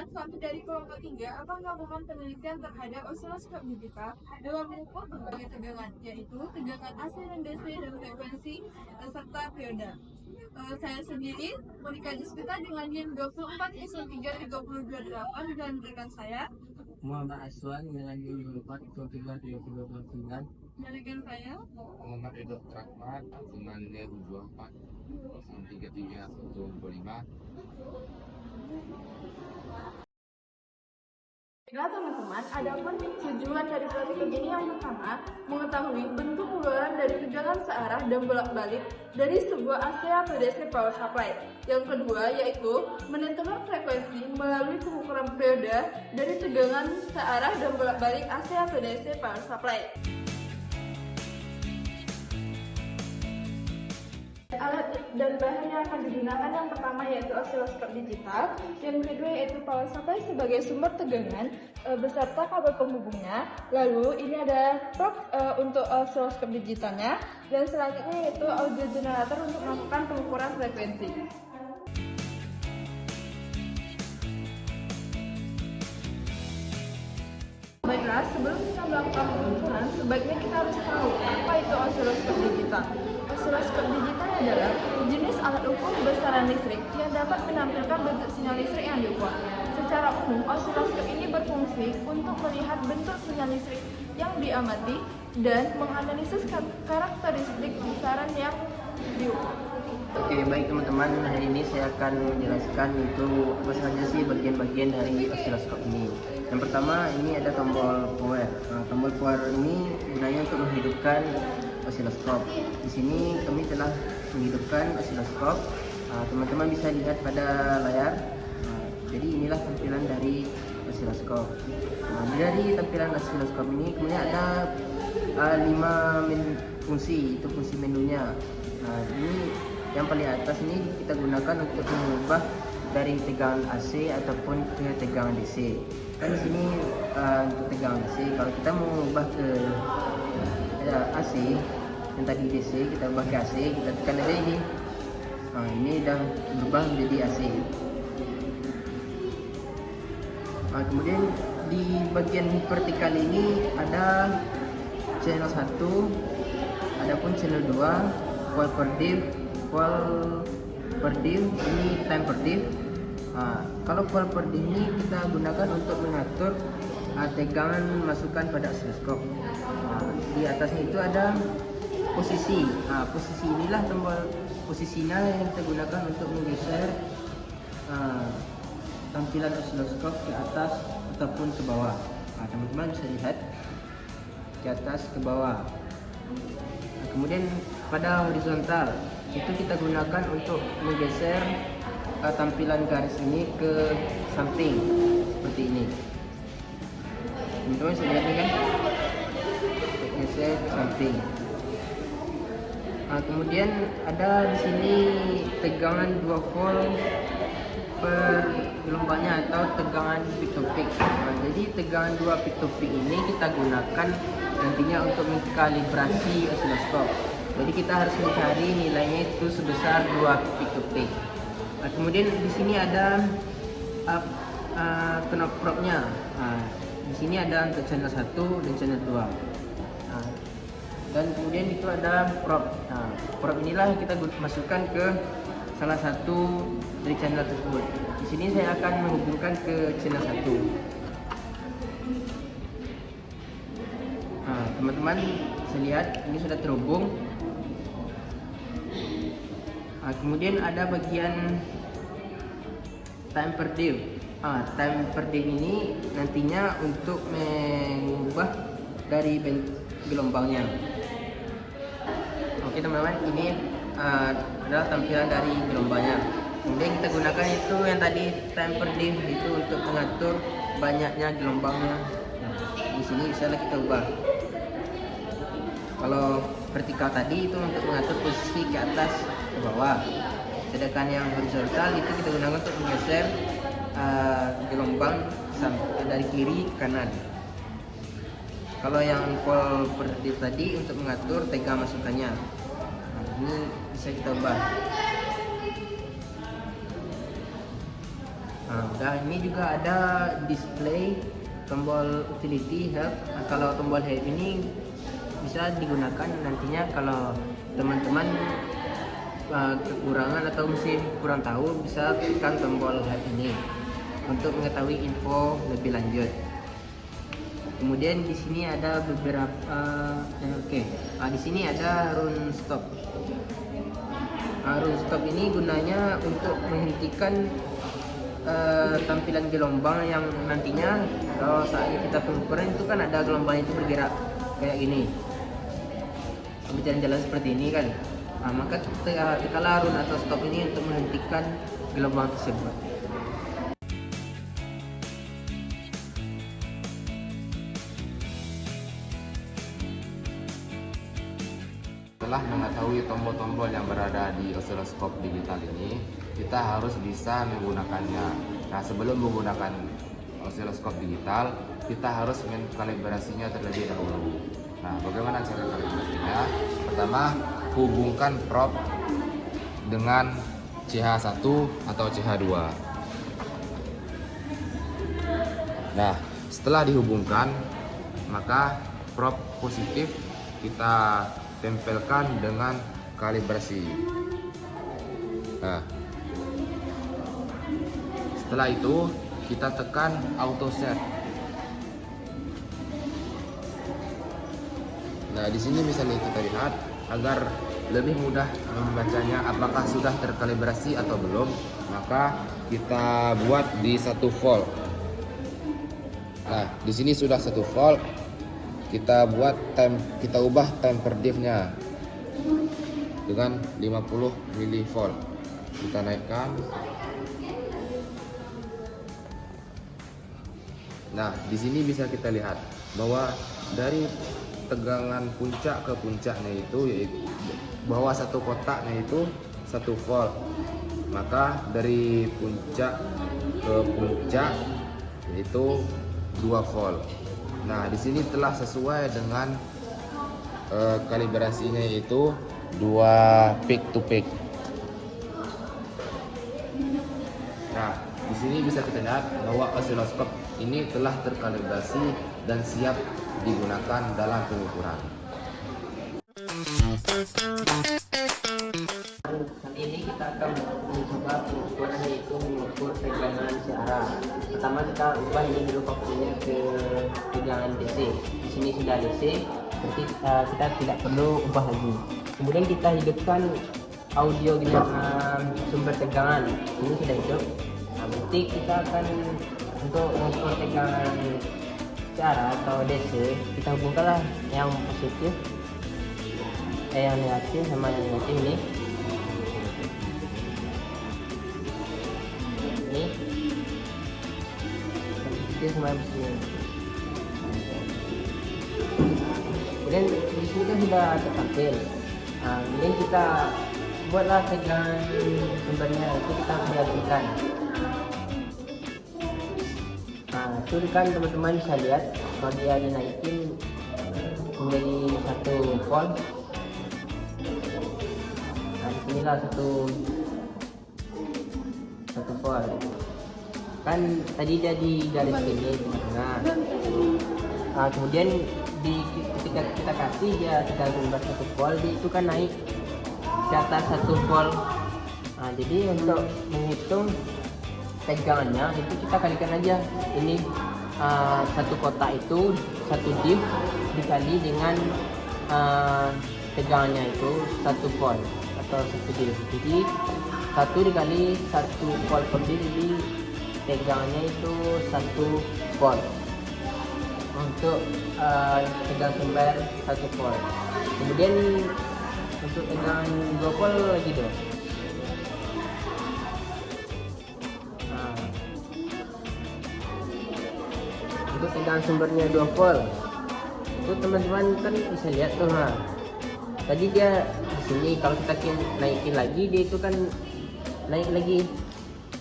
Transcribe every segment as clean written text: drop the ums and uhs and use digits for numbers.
teman-teman, kami dari kelompok 3 akan melakukan penelitian terhadap osiloskop digital dalam mengukur berbagai tegangan, yaitu tegangan AC dan DC dan frekuensi serta periode. Saya sendiri, Monika Dispita dengan NIM 24-3-3028 dan rekan saya Muhammad Aswan dengan NIM 24-33-39 dan rekan saya Muhammad Edo Rahmat dengan NIM 24-33-25. Baiklah teman-teman, adapun tujuan dari praktik ini yang pertama, mengetahui bentuk keluaran dari tegangan searah dan bolak-balik dari sebuah AC atau DC power supply. Yang kedua yaitu menentukan frekuensi melalui pengukuran periode dari tegangan searah dan bolak-balik AC atau DC power supply. Alat dan bahan yang akan digunakan yang pertama yaitu osiloskop digital, yang kedua yaitu power supply sebagai sumber tegangan beserta kabel penghubungnya. Lalu ini ada probe untuk osiloskop digitalnya, dan selanjutnya yaitu audio generator untuk melakukan pengukuran frekuensi. Baiklah, sebelum kita melakukan pengukuran, sebaiknya kita harus tahu apa itu osiloskop digital. Osiloskop digital adalah jenis alat ukur besaran listrik yang dapat menampilkan bentuk sinyal listrik yang diukur. Secara umum, osiloskop ini berfungsi untuk melihat bentuk sinyal listrik yang diamati dan menganalisis karakteristik besaran yang diukur. Oke, baik teman-teman, hari ini saya akan menjelaskan itu apa saja sih bagian-bagian dari osiloskop ini. Yang pertama, ini ada tombol power. Tombol power ini gunanya untuk menghidupkan osiloskop. Di sini kami telah menghidupkan osiloskop. Teman-teman bisa lihat pada layar. Jadi inilah tampilan dari osiloskop. Dari tampilan osiloskop ini kemudian ada 5 fungsi, itu fungsi menunya. Ini yang paling atas ini kita gunakan untuk mengubah dari tegangan AC ataupun ke tegangan DC. Kan di sini untuk tegangan DC, kalau kita mau mengubah ke AC yang tadi DC, kita ubah ke AC, kita tekan aja ini. Ini sudah berubah menjadi AC. Kemudian di bagian vertikal ini ada channel 1, adapun channel 2, coil per diff, ini time per diff. Kalau coil per diff ini kita gunakan untuk mengatur tegangan masukan pada osiloskop. Di atasnya itu ada posisi. Posisi inilah tombol posisinya yang kita gunakan untuk menggeser tampilan osiloskop ke atas ataupun ke bawah. Teman-teman bisa lihat ke atas ke bawah. Kemudian pada horizontal itu kita gunakan untuk menggeser tampilan garis ini ke samping seperti ini. Teman-teman bisa lihat ini kan, geser ke samping. Kemudian ada di sini tegangan 2 volt per gelombangnya atau tegangan peak to peak. Jadi tegangan 2 peak to peak ini kita gunakan nantinya untuk mengkalibrasi osiloskop. Jadi kita harus mencari nilainya itu sebesar 2 peak to peak. Kemudian di sini ada knob probe-nya. Di sini ada untuk channel 1 dan channel 2. Dan kemudian itu ada probe. Probe inilah yang kita masukkan ke salah satu dari channel tersebut. Di sini saya akan menghubungkan ke channel 1. Teman-teman bisa lihat ini sudah terhubung. Kemudian ada bagian time per diff. Time per diff ini nantinya untuk mengubah dari gelombangnya. Oke teman-teman, ini adalah tampilan dari gelombangnya. Kemudian kita gunakan itu yang tadi time per diff itu untuk mengatur banyaknya gelombangnya. Di sini bisa kita ubah. Kalau vertikal tadi itu untuk mengatur posisi ke atas ke bawah. Sedangkan yang horizontal itu kita gunakan untuk menggeser gelombang dari kiri ke kanan. Kalau yang coil per diff tadi untuk mengatur tegangan masukannya. Ini bisa kita ubah. Nah, ini juga ada display tombol utility help. Nah, kalau tombol help ini bisa digunakan nantinya kalau teman-teman kekurangan atau mungkin kurang tahu, bisa tekan tombol help ini untuk mengetahui info lebih lanjut. Kemudian di sini ada beberapa di sini ada run stop. Run stop ini gunanya untuk menghentikan tampilan gelombang yang nantinya kalau saat kita pengukuran itu kan ada gelombang itu bergerak kayak gini, berjalan-jalan seperti ini kan. Maka tekanlah run atau stop ini untuk menghentikan gelombang tersebut. Setelah mengetahui tombol-tombol yang berada di osiloskop digital ini, kita harus bisa menggunakannya. Nah, sebelum menggunakan osiloskop digital, kita harus mengkalibrasinya terlebih dahulu. Nah, bagaimana cara kalibrasinya? Pertama, hubungkan probe dengan CH1 atau CH2. Nah, setelah dihubungkan, maka probe positif kita tempelkan dengan kalibrasi. Nah, setelah itu kita tekan auto set. Nah, di sini bisa kita lihat agar lebih mudah membacanya apakah sudah terkalibrasi atau belum, maka kita buat di 1 volt. Nah, di sini sudah 1 volt. Kita ubah time per diff-nya dengan 50 mV. Kita naikkan. Nah, di sini bisa kita lihat bahwa dari tegangan puncak ke puncaknya itu bahwa satu kotaknya itu 1 volt. Maka dari puncak ke puncak yaitu 2 volt. Nah, di sini telah sesuai dengan kalibrasinya, yaitu 2 peak to peak. Nah, di sini bisa kita lihat bahwa osiloskop ini telah terkalibrasi dan siap digunakan dalam pengukuran. Kali ini kita akan mencoba pengukuran, yaitu mengukur tegangan searah. Pertama kita ubah ini dulu fokusnya ke tegangan DC. Di sini sudah DC, berarti kita tidak perlu ubah lagi. Kemudian kita hidupkan audio sumber tegangan. Ini sudah hidup. Nah, berarti kita akan untuk mengukur tegangan searah atau DC, kita hubungkanlah yang positif yang negatif sama yang negatif ini. Sama begini. Kemudian di sini kan sudah tertampil. Kemudian kita buatlah tegangan sumbernya, itu kita perhatikan. Itu kan teman-teman bisa lihat kalau dia dinaikin menjadi 1 volt. Nah, disinilah 1 volt. Kan tadi dia di garis ini tengah. Kemudian ketika kita kasih dia tegangan 1 volt, itu kan naik ke atas 1 volt. Jadi untuk menghitung tegangannya itu kita kalikan aja ini 1 kotak itu 1 diff dikali dengan tegangannya itu 1 volt atau 1 diff. Jadi 1 dikali 1 volt per diff, jadi tegangannya itu 1 volt untuk tegangan sumber 1 volt. Kemudian untuk tegangan 2 volt lagi dong. Untuk tegangan sumbernya 2 volt itu teman-teman kan bisa lihat tuh. Tadi dia di sini kalau kita naikin lagi dia itu kan naik lagi.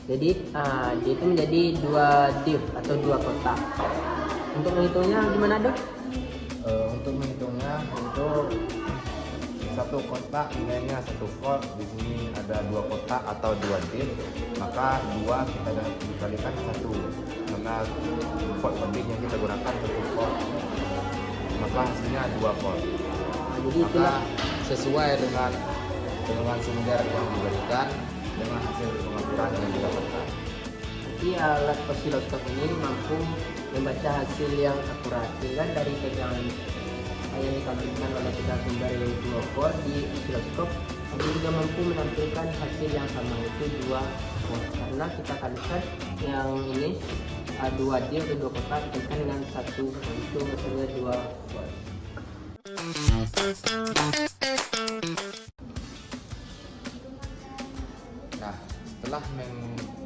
Jadi dia itu menjadi 2 diff atau 2 kotak. Untuk menghitungnya gimana dok? Untuk menghitungnya itu satu kotak nilainya 1 volt, di sini ada 2 kotak atau 2 div, maka 2 kita dikalikan 1 karena volt lebih yang kita gunakan 1 volt, maka hasilnya 2 volt. Jadi Maka itulah sesuai dengan sumber yang diberikan dengan hasil pengukuran yang didapatkan. Jadi alat osiloskop ini mampu membaca hasil yang akurat, sehingga dari tegangan yang ditampilkan oleh kita sumber yaitu 2 volt di osiloskop ini juga mampu menampilkan hasil yang sama, yaitu 2 volt, karena kita kalikan yang ini 2 div atau 2 kotak dikalikan dengan 1, itu hasilnya 2 volt. Nah, setelah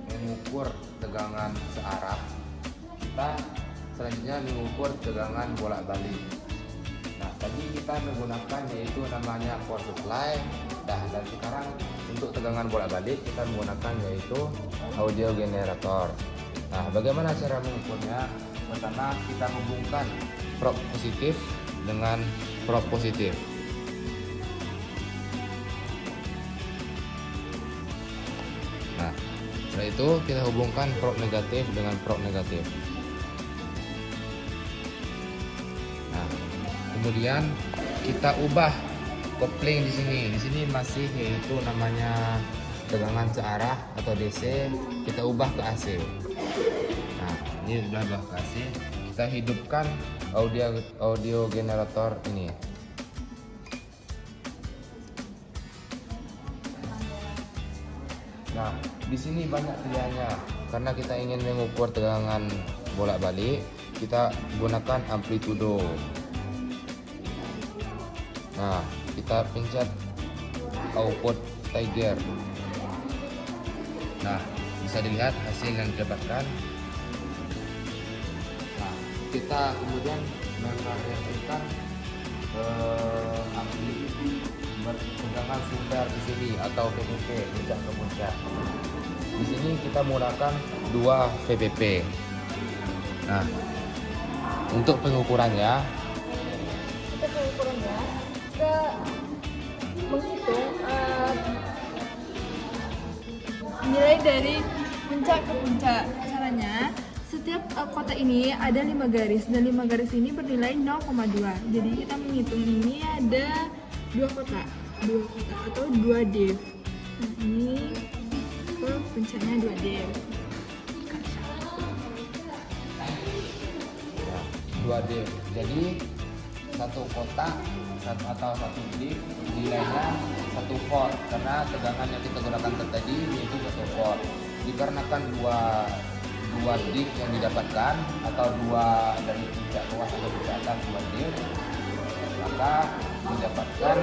mengukur tegangan searah, kita selanjutnya mengukur tegangan bolak-balik. Nah, tadi kita menggunakan yaitu namanya power supply. Dan sekarang untuk tegangan bolak-balik kita menggunakan yaitu audio generator. Nah, bagaimana cara mengukurnya? Pertama, kita hubungkan probe positif dengan probe positif. Nah, setelah itu kita hubungkan probe negatif dengan probe negatif. Nah, kemudian kita ubah kopling di sini. Di sini masih yaitu namanya tegangan searah atau DC, kita ubah ke AC. Nah, ini sudah ubah ke AC. Kita hidupkan audio generator ini. Nah, di sini banyak pilihannya. Karena kita ingin mengukur tegangan bolak-balik, kita gunakan amplitudo. Nah, kita pencet output tiger. Nah, bisa dilihat hasil yang didapatkan. Nah, kita kemudian memvariasikan tegangan sumber di sini atau VPP, puncak ke puncak. Di sini kita menggunakan 2 VPP. Nah, untuk pengukurannya Kita menghitung nilai dari puncak ke puncak. Caranya, setiap kotak ini ada 5 garis dan 5 garis ini bernilai 0,2. Jadi kita menghitung ini ada 2 kotak atau 2 div. Nah, ini ke puncaknya 2 div. ya, 2 div. Jadi satu kotak atau satu div nilainya 1 volt karena tegangan yang kita gunakan tadi yaitu 1 volt. Dikarenakan dua div yang didapatkan atau 2 dari puncak bawah sampai puncak atas 2 div, maka didapatkan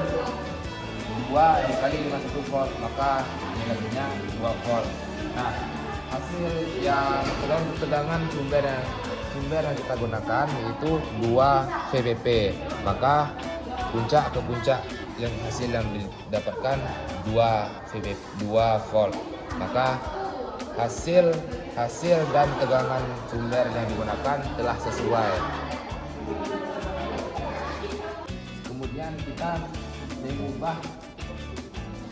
2 dikali dengan 1 volt, maka nilainya 2 volt. Nah, hasil yang tegangan sumber yang kita gunakan yaitu 2 VPP, maka puncak ke puncak yang hasil yang didapatkan 2 VPP, 2 volt, maka hasil dan tegangan sumber yang digunakan telah sesuai. Kemudian kita mengubah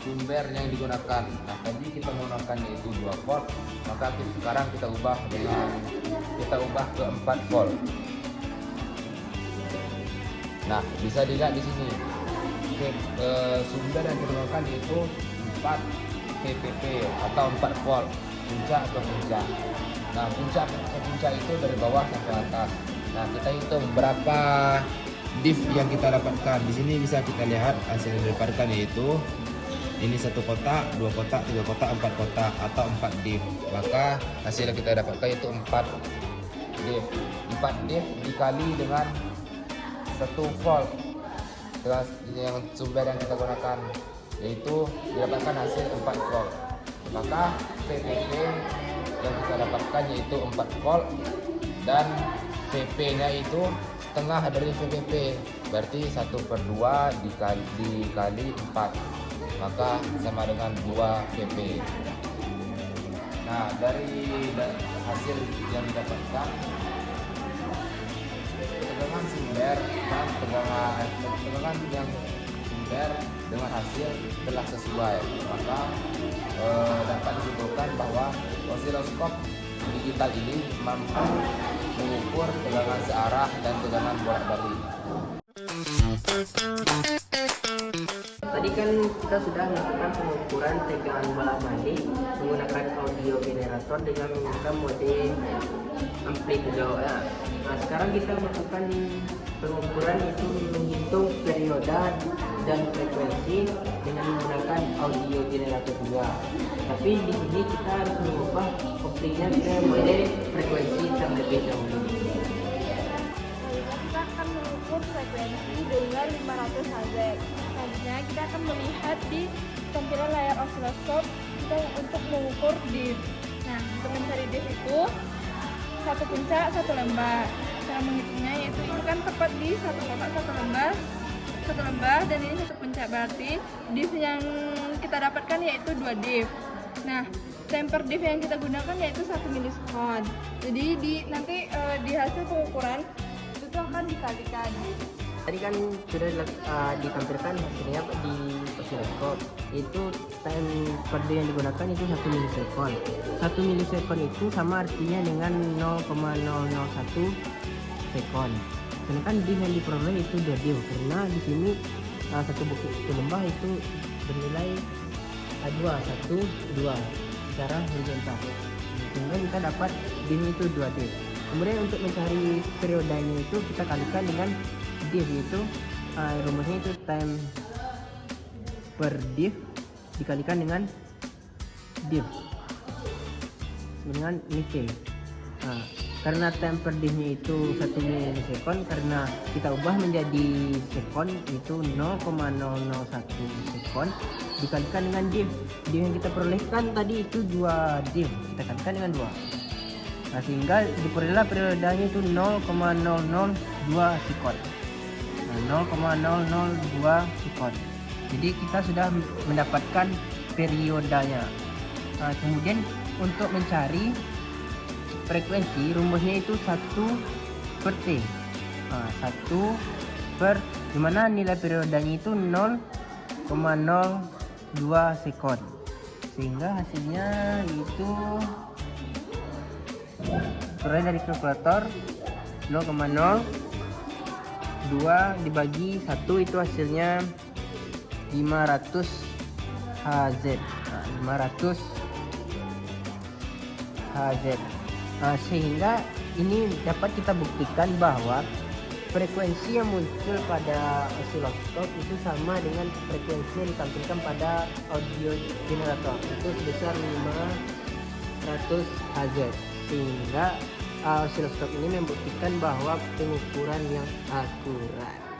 sumber yang digunakan. Nah, tadi kita menggunakan yaitu 2 volt, maka sekarang kita ubah ke 4 volt. Nah, bisa dilihat di sini sumber yang digunakan yaitu 4 VPP atau 4 volt, puncak ke puncak. Nah, puncak ke puncak itu dari bawah sampai atas. Nah, kita hitung berapa div yang kita dapatkan. Di sini bisa kita lihat hasil yang didapatkan yaitu ini 1 kotak, 2 kotak, 3 kotak, 4 kotak atau 4 div. Maka hasil yang kita dapatkan itu 4 div. 4 div dikali dengan 1 volt dengan yang sumber yang kita gunakan, yaitu didapatkan hasil 4 volt. Maka VPP yang kita dapatkan yaitu 4 volt dan VP nya itu setengah dari VPP, berarti 1/2 dikali 4, maka sama dengan 2 VP. Nah, dari hasil yang didapatkan, tegangan sumber dan tegangan yang sumber dengan hasil telah sesuai, maka dapat disimpulkan bahwa osiloskop digital ini mampu mengukur tegangan searah dan tegangan bolak-balik. Tadi kan kita sudah melakukan pengukuran tegangan bolak-balik menggunakan audio generator dengan menggunakan mode amplitudo ya. Nah, sekarang kita melakukan pengukuran itu menghitung periode dan frekuensi dengan menggunakan audio generator juga. Tapi di sini kita harus mengubah optinya ke mode frekuensi terlebih dahulu. Kita akan mengukur frekuensi dengan 500 Hz. Selanjutnya kita akan melihat di tampilan layar osiloskop kita untuk mengukur diff. Nah, untuk mencari diff itu satu puncak satu lembah. Cara menghitungnya yaitu ini kan tepat di satu kotak satu lembah dan ini satu puncak, berarti diff yang kita dapatkan yaitu 2 diff. Nah, temper diff yang kita gunakan yaitu 1 milisekund. Jadi nanti di hasil pengukuran itu akan dikalikan. Tadi kan sudah ditampilkan hasilnya di osiloskop. Itu time per day yang digunakan itu 1 milisekund. 1 milisekund itu sama artinya dengan 0,001 sekund. Sedangkan diff yang diperoleh itu 2 diff karena di sini satu bukit satu lembah itu bernilai 2 secara horizontal. Sehingga kita dapat diff itu 2 diff. Kemudian untuk mencari periodenya itu kita kalikan dengan diff, yaitu rumusnya itu time per diff dikalikan dengan diff dengan nilai. Karena time per diff-nya itu 1 milisekund, karena kita ubah menjadi sekon itu 0,001 sekon dikalikan dengan diff. Diff yang kita perolehkan tadi itu 2 diff, kita kalikan dengan 2. Nah, sehingga diperoleh periodenya itu 0,002 sekon. 0,002 sekon. Jadi kita sudah mendapatkan periodenya. Kemudian untuk mencari frekuensi rumusnya itu 1 per T. 1 per dimana nilai periodenya itu 0,02 sekon. Sehingga hasilnya itu peroleh dari kalkulator 0,02 dibagi 1 itu hasilnya 500 Hz. 500 Hz. Sehingga ini dapat kita buktikan bahwa frekuensi yang muncul pada osiloskop itu sama dengan frekuensi yang ditampilkan pada audio generator, itu sebesar 500 Hz. Sehingga osiloskop ini membuktikan bahwa pengukuran yang akurat.